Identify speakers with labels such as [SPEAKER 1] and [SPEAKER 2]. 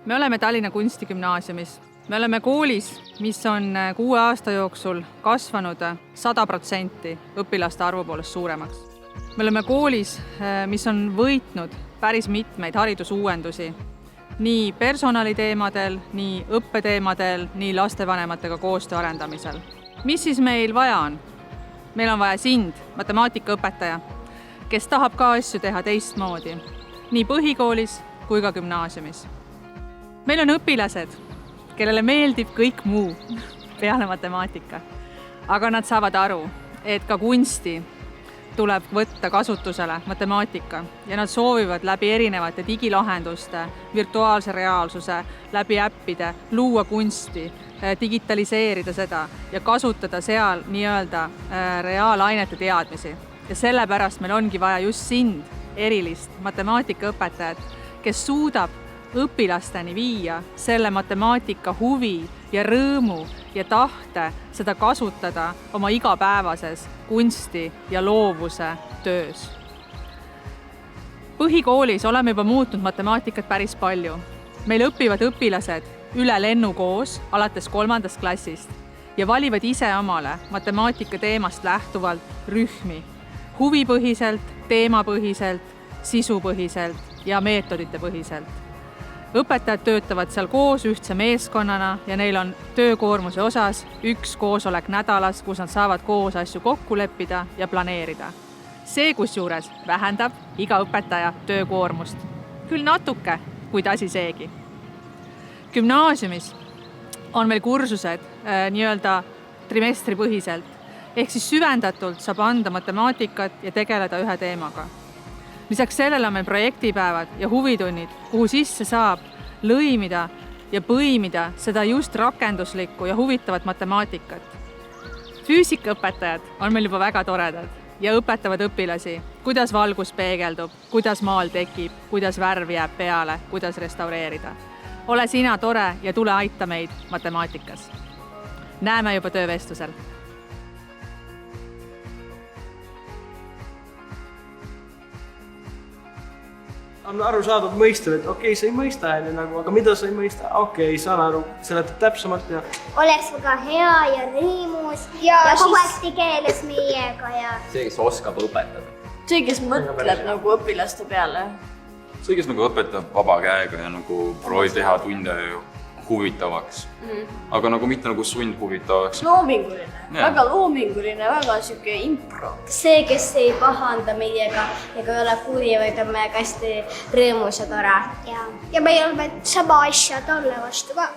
[SPEAKER 1] Me oleme Tallinna Kunstigümnaasiumis. Me oleme koolis, mis on 6 aasta jooksul kasvanud 100% õpilaste arvu poolest suuremaks. Me oleme koolis, mis on võitnud päris mitmeid haridusuuendusi nii personaliteemadel, nii õppeteemadel, nii lastevanematega koostöö arendamisel. Mis siis meil vaja on? Meil on vaja sind, matemaatikaõpetaja, kes tahab ka asju teha teistmoodi, nii põhikoolis kui ka gümnaasiumis. Meil on õpilased, kellele meeldib kõik muu peale matemaatika, aga nad saavad aru, et ka kunsti tuleb võtta kasutusele matemaatika ja nad soovivad läbi erinevate digilahenduste, virtuaalse reaalsuse, läbi äppide luua kunsti, digitaliseerida seda ja kasutada seal nii-öelda reaalainete teadmisi. Ja sellepärast meil ongi vaja just sind, erilist matemaatikaõpetajat, kes suudab õpilasteni viia selle matemaatika huvi ja rõõmu ja tahte seda kasutada oma igapäevases kunsti ja loovuse töös. Põhikoolis oleme juba muutnud matemaatikat päris palju. Meil õpivad õpilased üle lennu koos alates 3. klassist ja valivad ise omale matemaatika teemast lähtuvalt rühmi, huvipõhiselt, teemapõhiselt, sisupõhiselt ja meetodite põhiselt. Õpetajad töötavad seal koos ühtse meeskonnana ja neil on töökoormuse osas 1 koosolek nädalas, kus nad saavad koos asju kokku leppida ja planeerida. See kusjuures vähendab iga õpetaja töökoormust. Küll natuke, kuid asi seegi. Gümnaasiumis on meil kursused nii-öelda trimestripõhiselt, ehk siis süvendatult saab anda matemaatikat ja tegeleda ühe teemaga. Lisaks sellele on meil projektipäevad ja huvitunnid, kuhu sisse saab lõimida ja põimida seda just rakenduslikku ja huvitavat matemaatikat. Füüsikaõpetajad on meil juba väga toredad ja õpetavad õpilasi, kuidas valgus peegeldub, kuidas maal tekib, kuidas värv jääb peale, kuidas restaureerida. Ole sina tore ja tule aita meid matemaatikas. Näeme juba töövestlusel.
[SPEAKER 2] On arusaadav mõistel, et okei, sa ei mõista, aga mida sa ei mõista? Okei, saan aru, seletad täpsemalt ja...
[SPEAKER 3] Oleks väga hea ja rõimus ja kogu aeg tegeles meiega ja...
[SPEAKER 4] See, kes oskab õpetada.
[SPEAKER 5] See, kes mõtleb nagu õpilaste peale.
[SPEAKER 6] See, kes nagu õpetab vaba käega ja nagu proovib teha tunde huvitavaks. Aga nagu mitte nagu sund huvitavaks.
[SPEAKER 5] Loominguline, väga loominguline, väga siuke impro.
[SPEAKER 3] See, kes ei pahanda meiega ega ole kuri, vaid on meiega hästi rõõmus ja tore. Ja me oleme sama asja talle vastu ka.